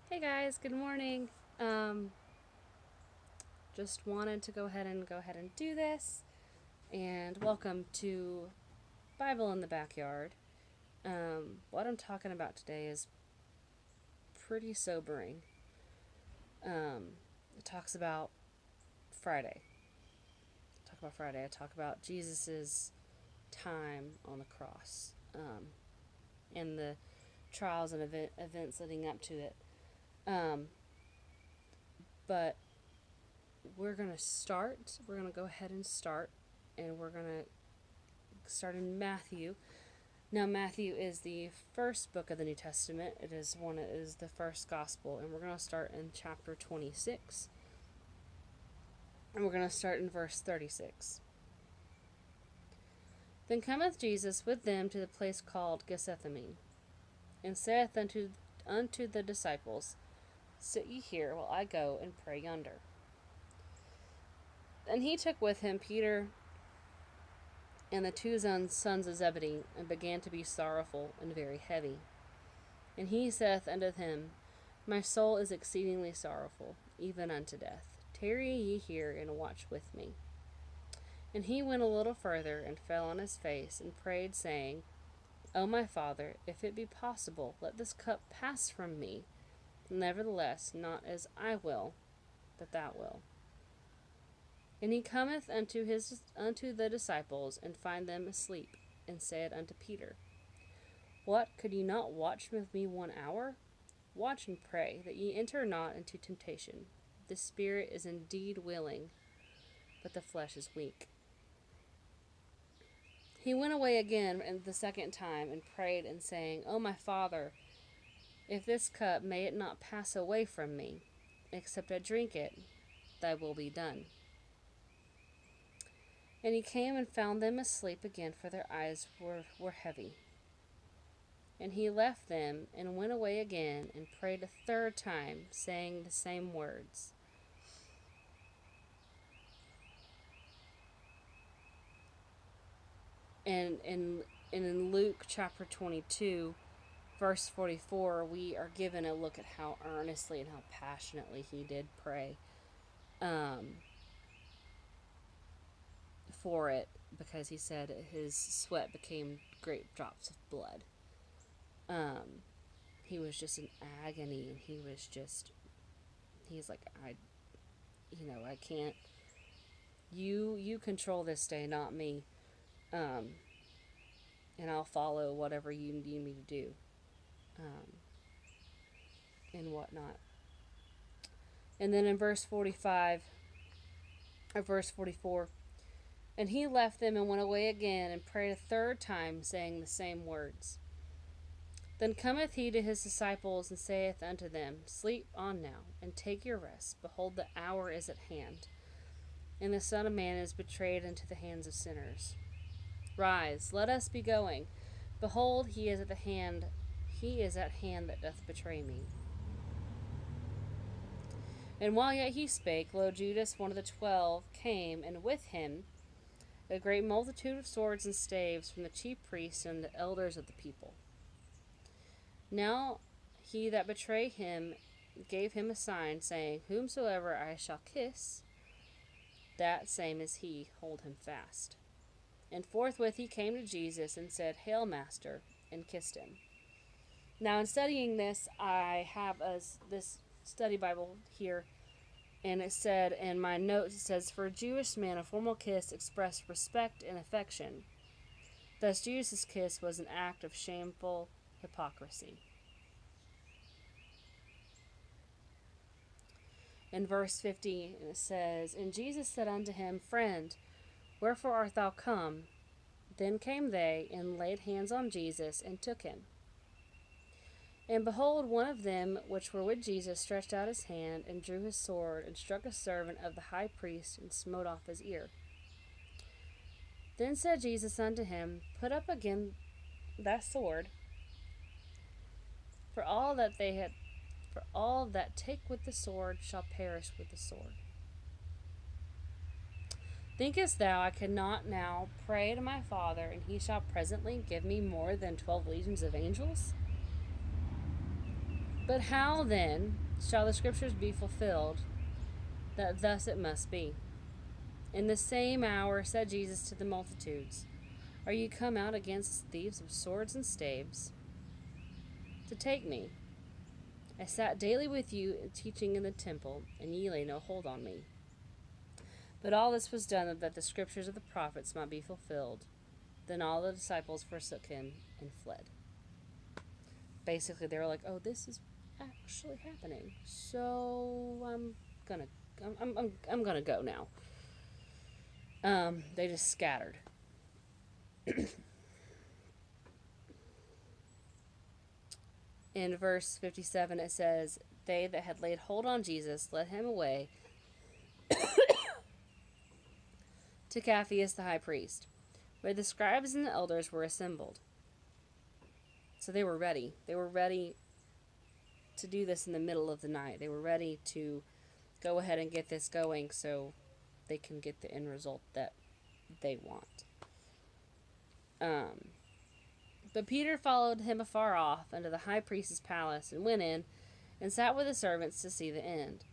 Hey guys, good morning. Just wanted to go ahead and do this, and welcome to Bible in the Backyard. What I'm talking about today is pretty sobering. It talks about Friday. I talk about Jesus's time on the cross, and the trials and events leading up to it. Um, but we're gonna start. We're gonna go ahead and start, and we're gonna start in Matthew. Now, Matthew is the first book of the New Testament. It is the first gospel, and we're going to start in chapter 26, and we're going to start in verse 36. Then cometh Jesus with them to the place called Gethsemane, and saith unto the disciples, Sit ye here while I go and pray yonder. And he took with him Peter and the two sons of Zebedee, and began to be sorrowful and very heavy. And he saith unto him, My soul is exceedingly sorrowful, even unto death. Tarry ye here and watch with me. And he went a little further, and fell on his face, and prayed, saying, O my Father, if it be possible, let this cup pass from me. Nevertheless, not as I will, but thou wilt. And he cometh unto the disciples, and find them asleep, and said unto Peter, What, could ye not watch with me 1 hour? Watch and pray, that ye enter not into temptation. The spirit is indeed willing, but the flesh is weak. He went away again the second time, and prayed, and saying, O my Father, if this cup, may it not pass away from me, except I drink it, thy will be done. And he came and found them asleep again, for their eyes were heavy. And he left them, and went away again, and prayed a third time, saying the same words. And in Luke chapter 22, verse 44, we are given a look at how earnestly and how passionately he did pray for it, because he said his sweat became great drops of blood. He was just in agony, and he's like, I can't. You control this day, not me. And I'll follow whatever you need me to do, and whatnot. And then in verse 45, or verse 44, and he left them and went away again, and prayed a third time, saying the same words. Then cometh he to his disciples, and saith unto them, Sleep on now, and take your rest. Behold, the hour is at hand, and the Son of Man is betrayed into the hands of sinners. Rise, let us be going. Behold, he is at hand that doth betray me. And while yet he spake, lo, Judas, one of the 12, came, and with him a great multitude of swords and staves from the chief priests and the elders of the people. Now he that betrayed him gave him a sign, saying, Whomsoever I shall kiss, that same is he, hold him fast. And forthwith he came to Jesus, and said, Hail, Master, and kissed him. Now, in studying this, I have this study Bible here, and it said in my notes, it says, For a Jewish man, a formal kiss expressed respect and affection. Thus, Jesus' kiss was an act of shameful hypocrisy. In verse 50, it says, And Jesus said unto him, Friend, wherefore art thou come? Then came they, and laid hands on Jesus, and took him. And behold, one of them which were with Jesus stretched out his hand, and drew his sword, and struck a servant of the high priest, and smote off his ear. Then said Jesus unto him, Put up again thy sword, for all that take with the sword shall perish with the sword. Thinkest thou I cannot now pray to my Father, and he shall presently give me more than 12 legions of angels? But how then shall the scriptures be fulfilled, that thus it must be? In the same hour said Jesus to the multitudes, Are you come out against thieves of swords and staves to take me? I sat daily with you teaching in the temple, and ye lay no hold on me. But all this was done that the scriptures of the prophets might be fulfilled. Then all the disciples forsook him and fled. Basically, they were like, "Oh, this is actually happening, so I'm gonna go now." They just scattered. In verse 57, it says, They that had laid hold on Jesus led him away to Caiaphas the high priest, where the scribes and the elders were assembled. So they were ready. They were ready to do this in the middle of the night. They were ready to go ahead and get this going so they can get the end result that they want. But Peter followed him afar off unto the high priest's palace, and went in, and sat with the servants to see the end.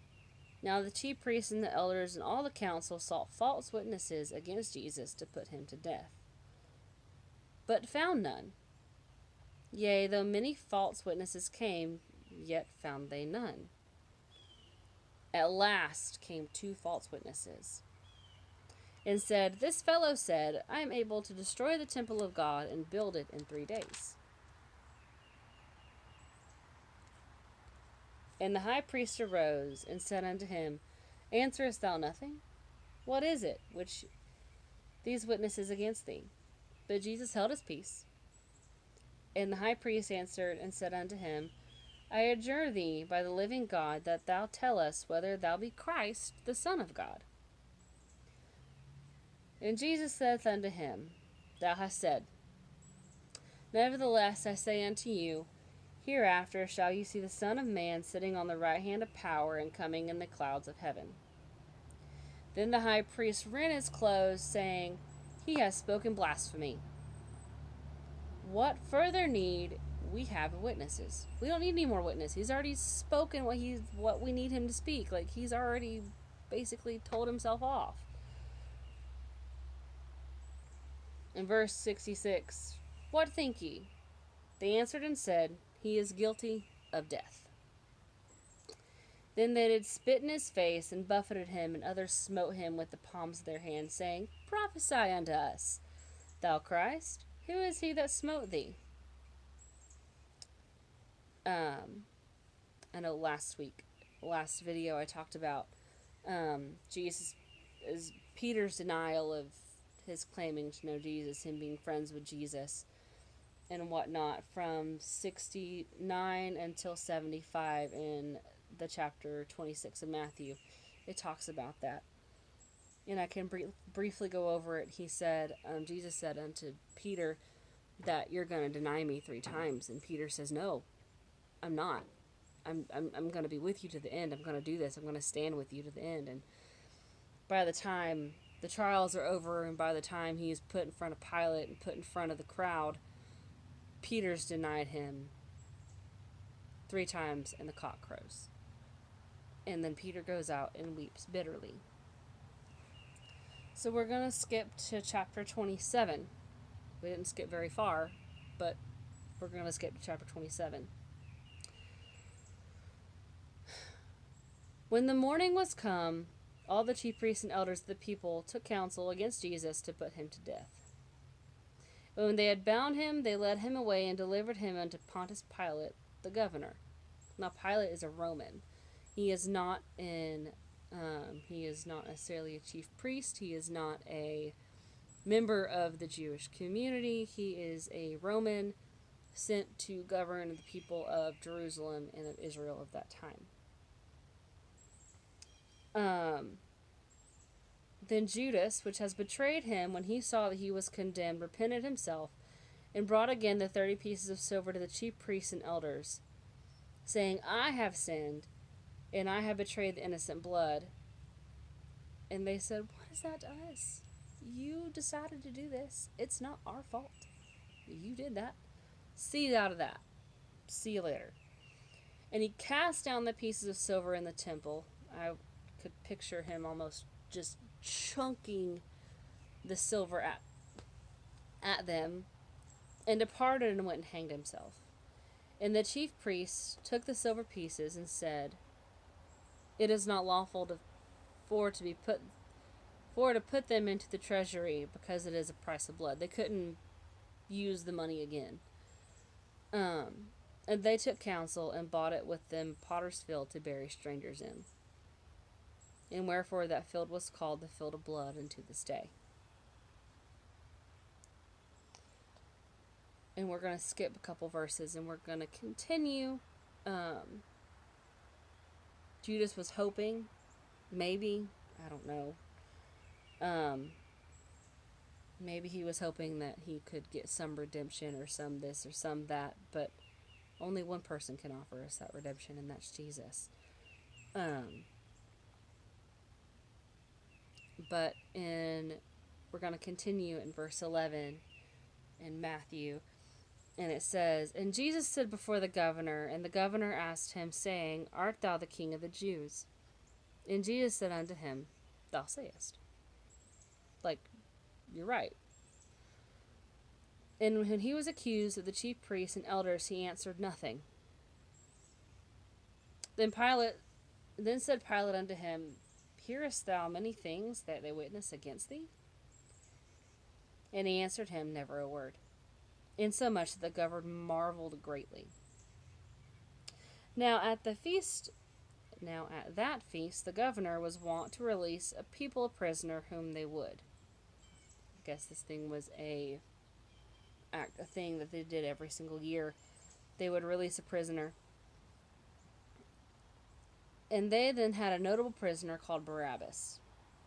Now the chief priests and the elders and all the council sought false witnesses against Jesus to put him to death, but found none. Yea, though many false witnesses came, yet found they none. At last came 2 false witnesses, and said, This fellow said, I am able to destroy the temple of God and build it in 3 days. And the high priest arose and said unto him, Answerest thou nothing? What is it which these witnesses against thee? But Jesus held his peace. And the high priest answered and said unto him, I adjure thee by the living God that thou tell us whether thou be Christ, the Son of God. And Jesus saith unto him, Thou hast said. Nevertheless I say unto you, hereafter shall you see the Son of Man sitting on the right hand of power and coming in the clouds of heaven. Then the high priest rent his clothes, saying, He has spoken blasphemy. What further need we have of witnesses? We don't need any more witnesses. He's already spoken what we need him to speak. Like, he's already basically told himself off. In verse 66, What think ye? They answered and said, He is guilty of death. Then they did spit in his face, and buffeted him, and others smote him with the palms of their hands, saying, Prophesy unto us, thou Christ. Who is he that smote thee? I know last video I talked about Jesus is Peter's denial of his claiming to know Jesus, him being friends with Jesus and whatnot, from 69 until 75 in the chapter 26 of Matthew. It talks about that. And I can briefly go over it. He said, Jesus said unto Peter that you're going to deny me 3 times. And Peter says, no, I'm not. I'm going to be with you to the end. I'm going to do this. I'm going to stand with you to the end. And by the time the trials are over, and by the time he is put in front of Pilate and put in front of the crowd, Peter's denied him 3 times, and the cock crows. And then Peter goes out and weeps bitterly. So we're going to skip to chapter 27. We didn't skip very far, but we're going to skip to chapter 27. When the morning was come, all the chief priests and elders of the people took counsel against Jesus to put him to death. But when they had bound him, they led him away and delivered him unto Pontius Pilate, the governor. Now Pilate is a Roman. He is not necessarily a chief priest. He is not a member of the Jewish community. He is a Roman sent to govern the people of Jerusalem and of Israel of that time. Then Judas, which has betrayed him, when he saw that he was condemned, repented himself, and brought again the 30 pieces of silver to the chief priests and elders, saying, I have sinned, and I have betrayed the innocent blood. And they said, What is that to us? You decided to do this. It's not our fault. You did that. See you out of that. See you later. And he cast down the pieces of silver in the temple. I could picture him almost just chunking the silver at them, and departed and went and hanged himself. And the chief priests took the silver pieces and said, "It is not lawful to put them into the treasury, because it is a price of blood." They couldn't use the money again. And they took counsel and bought it with them potter's field to bury strangers in. And wherefore that field was called the field of blood unto this day. And we're going to skip a couple verses and we're going to continue. Judas was hoping, maybe, I don't know. Maybe he was hoping that he could get some redemption or some this or some that, but only one person can offer us that redemption, and that's Jesus. But we're going to continue in verse 11 in Matthew, and it says, "And Jesus stood before the governor, and the governor asked him, saying, Art thou the King of the Jews? And Jesus said unto him, Thou sayest." Like, you're right. And when he was accused of the chief priests and elders, he answered nothing. Then said Pilate unto him, Hearest thou many things that they witness against thee? And he answered him never a word, insomuch that the governor marveled greatly. Now at that feast, the governor was wont to release a people prisoner whom they would. I guess this thing was a thing that they did every single year. They would release a prisoner. And they then had a notable prisoner called Barabbas.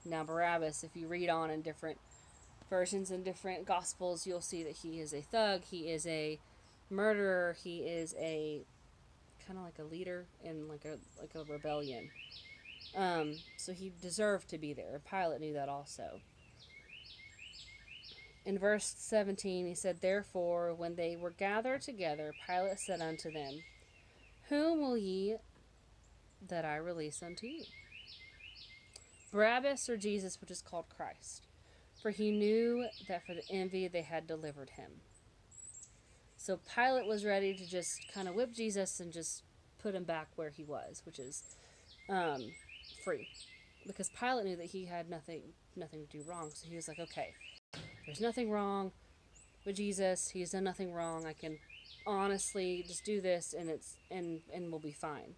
Now Barabbas, if you read on in different versions and different gospels, you'll see that he is a thug, he is a murderer, he is a kind of like a leader in like a rebellion. So he deserved to be there. Pilate knew that also. In verse 17, he said, Therefore, when they were gathered together, Pilate said unto them, Whom will ye that I release unto you? Barabbas or Jesus, which is called Christ? For he knew that for the envy they had delivered him. So Pilate was ready to just kind of whip Jesus and just put him back where he was, which is free. Because Pilate knew that he had nothing to do wrong. So he was like, okay, there's nothing wrong with Jesus. He's done nothing wrong. I can honestly just do this and we'll be fine.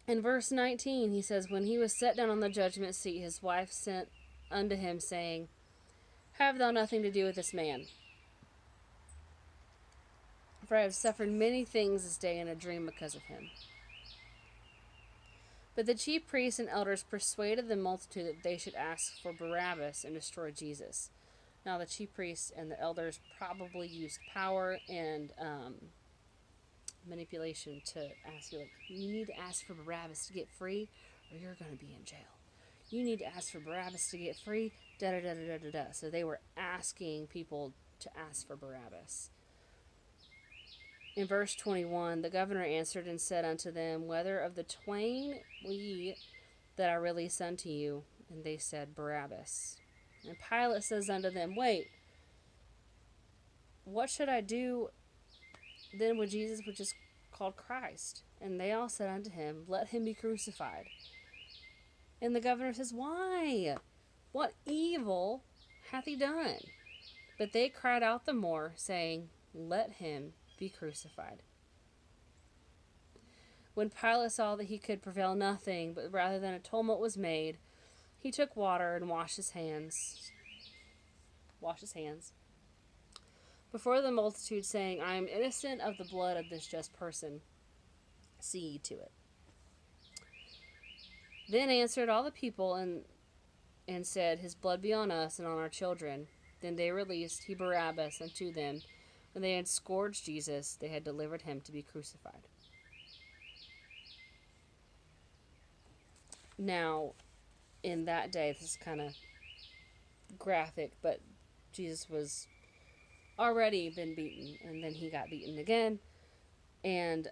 In verse 19, he says, When he was set down on the judgment seat, his wife sent unto him, saying, Have thou nothing to do with this man? For I have suffered many things this day in a dream because of him. But the chief priests and elders persuaded the multitude that they should ask for Barabbas and destroy Jesus. Now the chief priests and the elders probably used power and manipulation to ask you, like, you need to ask for Barabbas to get free, or you're going to be in jail. You need to ask for Barabbas to get free, da-da-da-da-da-da-da. So they were asking people to ask for Barabbas. In verse 21, the governor answered and said unto them, Whether of the twain will ye that I release unto you? And they said, Barabbas. And Pilate says unto them, Wait, what should I do then with Jesus, which is called Christ? And they all said unto him, Let him be crucified. And the governor says, Why? What evil hath he done? But they cried out the more, saying, Let him be crucified. When Pilate saw that he could prevail nothing, but rather than a tumult was made, he took water and washed his hands before the multitude, saying, I am innocent of the blood of this just person. See ye to it. Then answered all the people and said, His blood be on us and on our children. Then they released Barabbas unto them. When they had scourged Jesus, they had delivered him to be crucified. Now, in that day, this is kind of graphic, but Jesus was already been beaten, and then he got beaten again. And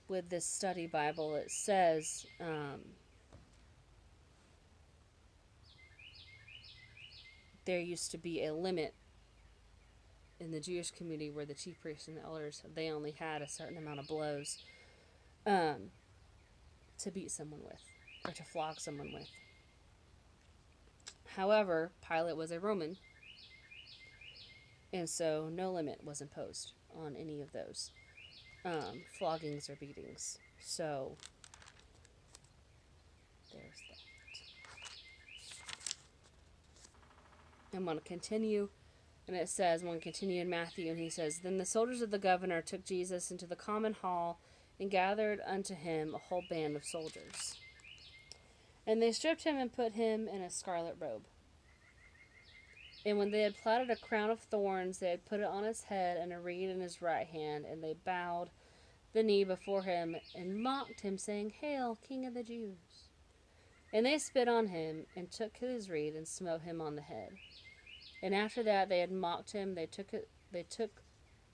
with this study Bible, it says there used to be a limit in the Jewish community where the chief priests and the elders, they only had a certain amount of blows to beat someone with, or to flog someone with. However, Pilate was a Roman, and so no limit was imposed on any of those floggings or beatings. So there's that. I'm going to continue, and it says, I'm going to continue in Matthew, and he says, Then the soldiers of the governor took Jesus into the common hall and gathered unto him a whole band of soldiers. And they stripped him and put him in a scarlet robe. And when they had platted a crown of thorns, they had put it on his head and a reed in his right hand, and they bowed the knee before him and mocked him, saying, Hail, King of the Jews! And they spit on him and took his reed and smote him on the head. And after that they had mocked him, they took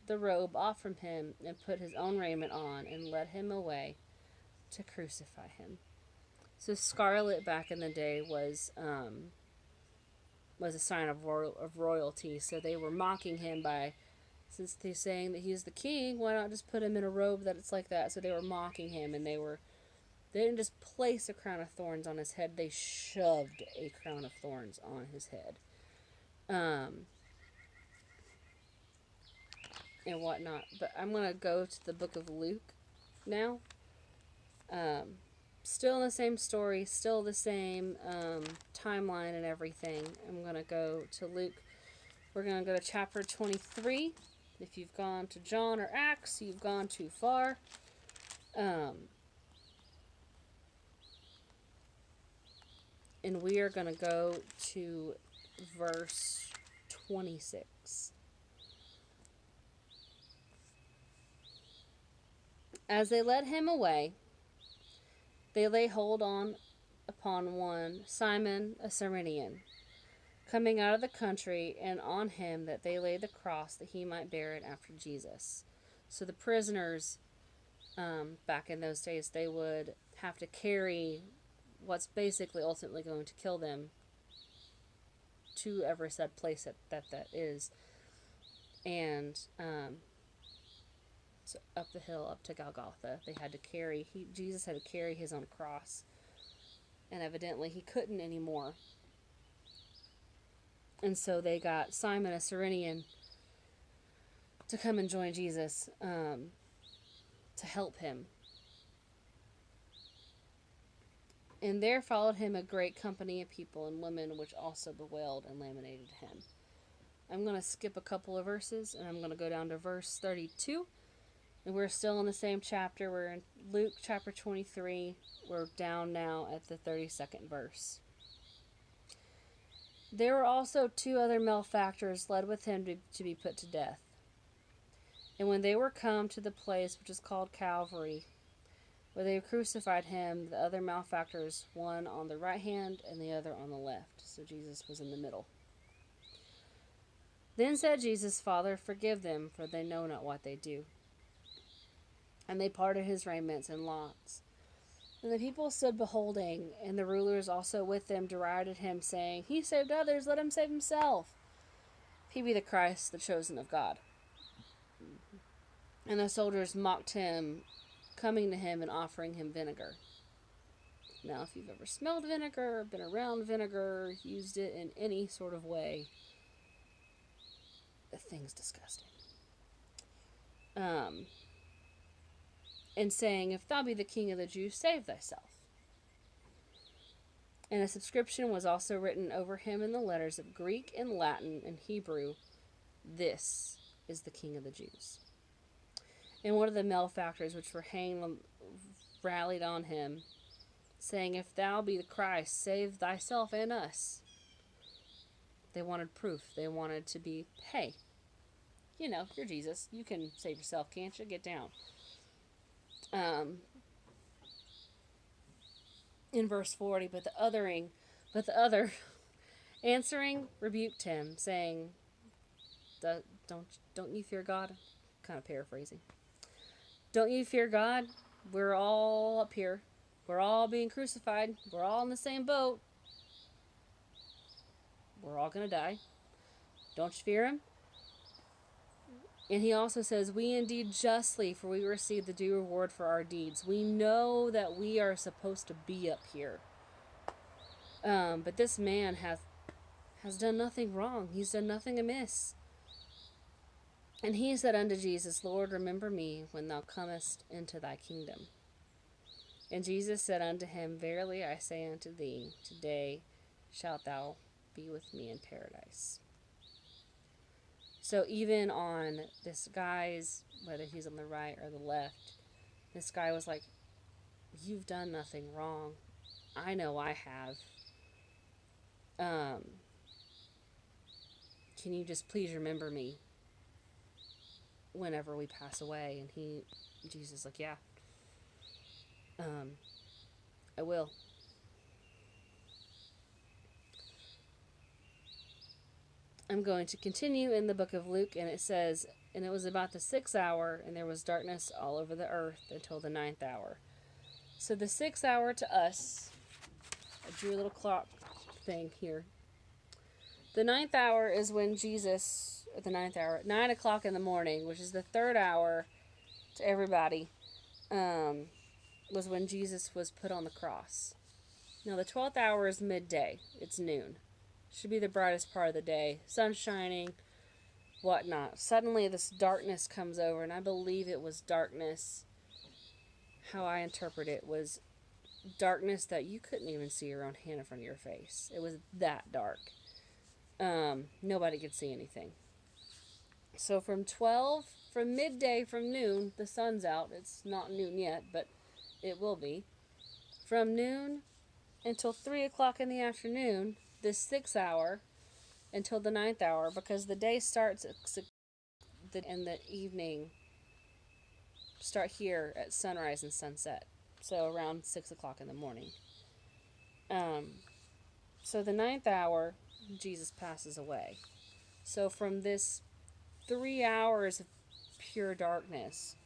the robe off from him and put his own raiment on and led him away to crucify him. So scarlet back in the day was a sign of royalty. So they were mocking him by, since they're saying that he's the king, why not just put him in a robe that it's like that? So they were mocking him, and they didn't just place a crown of thorns on his head, they shoved a crown of thorns on his head. And whatnot. But I'm going to go to the book of Luke now. Still in the same story, still the same timeline and everything. I'm going to go to Luke. We're going to go to chapter 23. If you've gone to John or Acts, you've gone too far. And we are going to go to verse 26. As they led him away, they lay hold upon one, Simon, a Cyrenian, coming out of the country, and on him that they laid the cross, that he might bear it after Jesus. So the prisoners, back in those days, they would have to carry what's basically ultimately going to kill them to every said place that is. And so up the hill, up to Golgotha, they had to carry, Jesus had to carry his own cross. And evidently he couldn't anymore. And so they got Simon, a Cyrenian, to come and join Jesus to help him. And there followed him a great company of people and women, which also bewailed and lamented him. I'm going to skip a couple of verses, and I'm going to go down to verse 32. And we're still in the same chapter. We're in Luke chapter 23. We're down now at the 32nd verse. There were also 2 other malefactors led with him to be put to death. And when they were come to the place which is called Calvary, where they crucified him, the other malefactors, one on the right hand and the other on the left. So Jesus was in the middle. Then said Jesus, Father, forgive them, for they know not what they do. And they parted his raiments in lots. And the people stood beholding, and the rulers also with them derided him, saying, He saved others, let him save himself, if he be the Christ, the chosen of God. And the soldiers mocked him, coming to him and offering him vinegar. Now, if you've ever smelled vinegar, been around vinegar, used it in any sort of way, the thing's disgusting. And saying, If thou be the King of the Jews, save thyself. And a subscription was also written over him in the letters of Greek and Latin and Hebrew, This is the King of the Jews. And one of the malefactors which were hanged rallied on him, saying, If thou be the Christ, save thyself and us. They wanted proof. They wanted to be, hey, you're Jesus. You can save yourself, can't you? Get down. In verse 40, but the other answering rebuked him, saying, Don't you fear God? Kind of paraphrasing. Don't you fear God? We're all up here. We're all being crucified. We're all in the same boat. We're all going to die. Don't you fear him? And he also says, we indeed justly, for we receive the due reward for our deeds. We know that we are supposed to be up here. But this man has done nothing wrong. He's done nothing amiss. And he said unto Jesus, Lord, remember me when thou comest into thy kingdom. And Jesus said unto him, Verily I say unto thee, today shalt thou be with me in paradise. So even on this guy's, whether he's on the right or the left, this guy was like, you've done nothing wrong. I know I have. Can you just please remember me whenever we pass away? And Jesus like, yeah, I will. I'm going to continue in the book of Luke, and it says, and it was about the 6th hour, and there was darkness all over the earth until the 9th hour. So the 6th hour to us, I drew a little clock thing here. The 9th hour is when Jesus, at the 9th hour, 9 o'clock in the morning, which is the 3rd hour to everybody, was when Jesus was put on the cross. Now the 12th hour is midday. It's noon. Should be the brightest part of the day. Sun shining, whatnot. Suddenly this darkness comes over, and I believe it was darkness. How I interpret it was darkness that you couldn't even see your own hand in front of your face. It was that dark. Nobody could see anything. So from midday, from noon, the sun's out. It's not noon yet, but it will be. From noon until 3 o'clock in the afternoon, this 6th hour, until the 9th hour, because the day starts and the evening start here at sunrise and sunset. So around 6 o'clock in the morning. So the 9th hour, Jesus passes away. So from this 3 hours of pure darkness,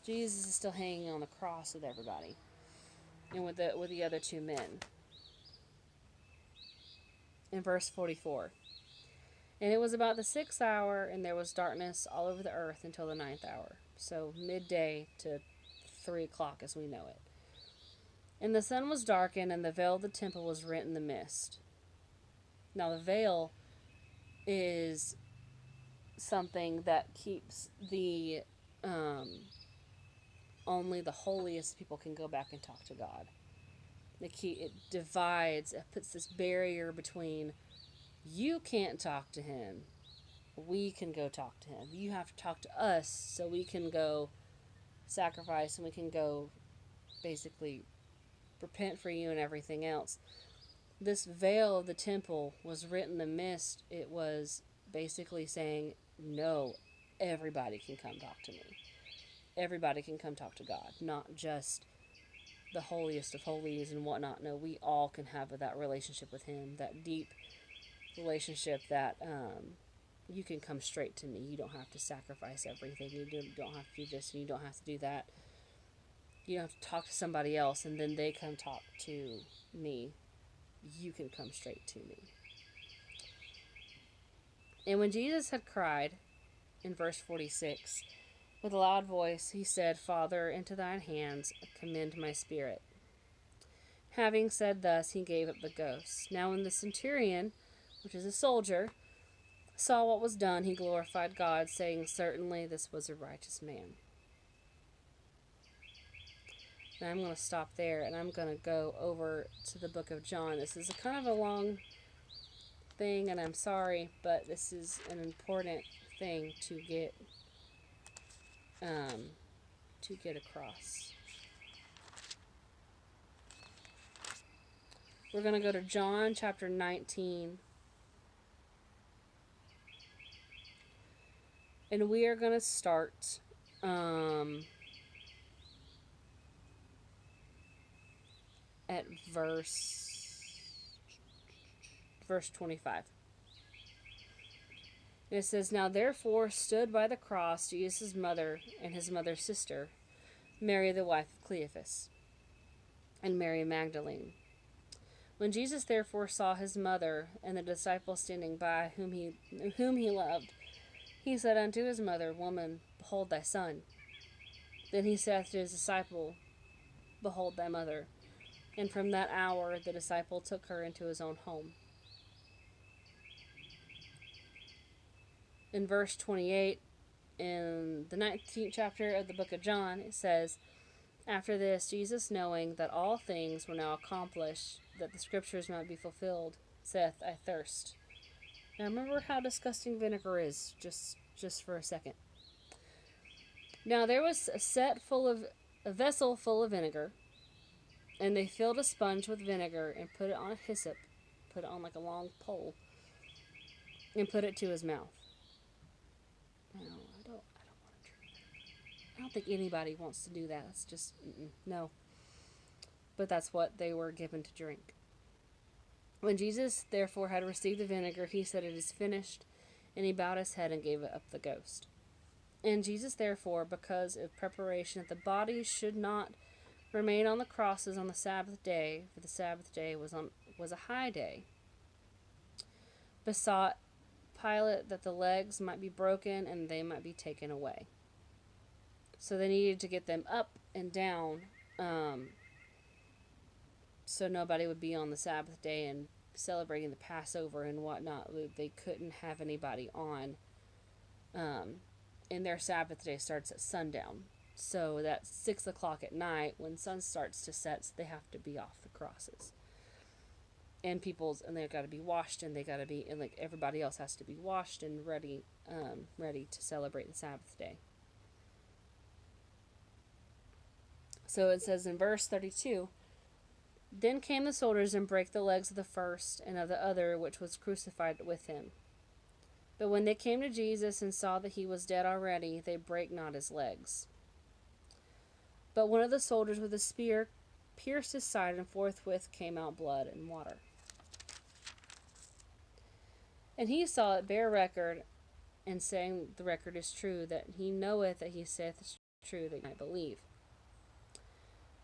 Jesus is still hanging on the cross with everybody, and with the other two men. In verse 44, and it was about the 6th hour, and there was darkness all over the earth until the 9th hour. So midday to 3 o'clock as we know it. And the sun was darkened, and the veil of the temple was rent in the midst. Now the veil is something that keeps the only the holiest people can go back and talk to God. It divides, it puts this barrier between, you can't talk to him, we can go talk to him. You have to talk to us so we can go sacrifice, and we can go basically repent for you and everything else. This veil of the temple was written in the mist. It was basically saying, no, everybody can come talk to me. Everybody can come talk to God, not just the holiest of holies and whatnot. No, we all can have that relationship with him, that deep relationship that you can come straight to me. You don't have to sacrifice everything. You don't have to do this, and you don't have to do that. You don't have to talk to somebody else and then they come talk to me. You can come straight to me. And when Jesus had cried, in verse 46, with a loud voice, he said, Father, into thine hands I commend my spirit. Having said thus, he gave up the ghost. Now when the centurion, which is a soldier, saw what was done, he glorified God, saying, Certainly this was a righteous man. Now I'm going to stop there, and I'm going to go over to the book of John. This is kind of a long thing, and I'm sorry, but this is an important thing to get across. We're going to go to John chapter 19. And we are going to start at verse 25. And it says, Now therefore stood by the cross Jesus' mother and his mother's sister, Mary the wife of Cleophas, and Mary Magdalene. When Jesus therefore saw his mother and the disciple standing by, whom he loved, he said unto his mother, Woman, behold thy son. Then he saith to his disciple, Behold thy mother. And from that hour the disciple took her into his own home. In verse 28, in the 19th chapter of the book of John, it says, After this, Jesus, knowing that all things were now accomplished, that the scriptures might be fulfilled, saith, I thirst. Now remember how disgusting vinegar is, just for a second. Now there was a vessel full of vinegar, and they filled a sponge with vinegar and put it on a hyssop, put it on like a long pole, and put it to his mouth. No, I don't want to drink that. I don't think anybody wants to do that. That's just, no. But that's what they were given to drink. When Jesus therefore had received the vinegar, he said, It is finished, and he bowed his head and gave it up the ghost. And Jesus therefore, because of preparation that the body should not remain on the crosses on the Sabbath day, for the Sabbath day was a high day, besought Pilate that the legs might be broken and they might be taken away. So they needed to get them up and down, so nobody would be on the Sabbath day and celebrating the Passover and whatnot. They couldn't have anybody on. And their Sabbath day starts at sundown. So that's 6 o'clock at night when sun starts to set, so they have to be off the crosses. And they've got to be washed, and like everybody else has to be washed and ready to celebrate the Sabbath day. So it says in verse 32, Then came the soldiers and brake the legs of the first and of the other which was crucified with him. But when they came to Jesus and saw that he was dead already, they brake not his legs. But one of the soldiers with a spear pierced his side, and forthwith came out blood and water. And he saw it, bear record, and saying the record is true, that he knoweth that he saith is true, that you might believe.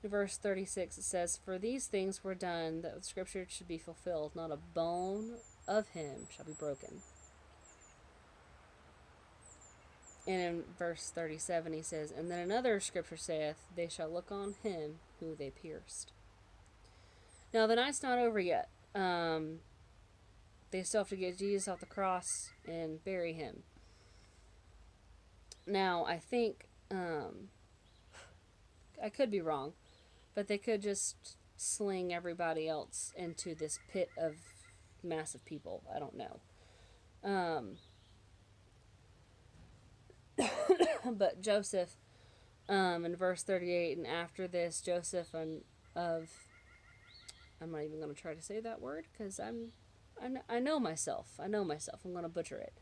In verse 36 it says, For these things were done, that the scripture should be fulfilled, not a bone of him shall be broken. And in verse 37 he says, And then another scripture saith, They shall look on him who they pierced. Now the night's not over yet. They still have to get Jesus off the cross and bury him. Now I think, I could be wrong, but they could just sling everybody else into this pit of massive people. I don't know. But Joseph, in verse 38, and after this, Joseph I'm not even going to try to say that word, because I know myself. I'm going to butcher it.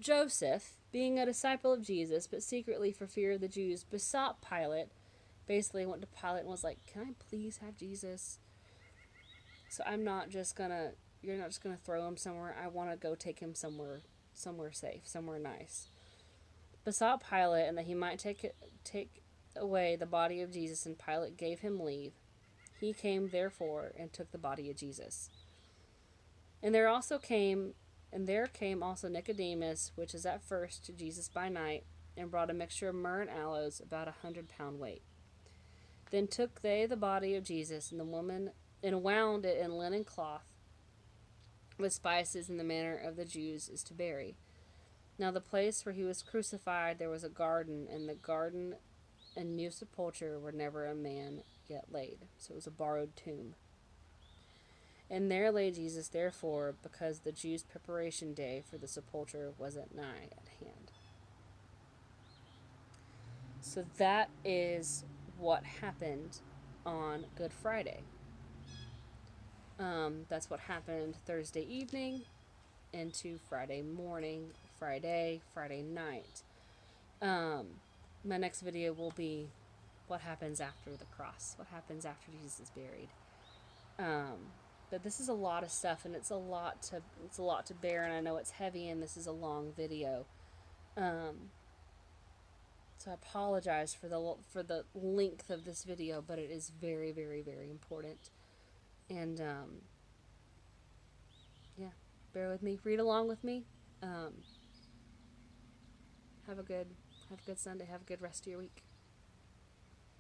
Joseph, being a disciple of Jesus, but secretly for fear of the Jews, besought Pilate, basically went to Pilate and was like, Can I please have Jesus? So you're not just going to throw him somewhere. I want to go take him somewhere safe, somewhere nice. Besought Pilate, and that he might take away the body of Jesus, and Pilate gave him leave. He came therefore and took the body of Jesus. And there came also Nicodemus, which is at first to Jesus by night, and brought a mixture of myrrh and aloes, about 100 pound weight. Then took they the body of Jesus, and the woman, and wound it in linen cloth, with spices, in the manner of the Jews is to bury. Now the place where he was crucified, there was a garden, and the garden and new sepulchre where never a man yet laid. So it was a borrowed tomb. And there lay Jesus, therefore, because the Jews' preparation day for the sepulchre was at nigh at hand. So that is what happened on Good Friday. That's what happened Thursday evening into Friday morning, Friday night. My next video will be what happens after the cross, what happens after Jesus is buried. But this is a lot of stuff, and it's a lot to bear, and I know it's heavy, and this is a long video. So I apologize for the length of this video, but it is very, very, very important. And yeah, bear with me, read along with me. Have a good Sunday. Have a good rest of your week.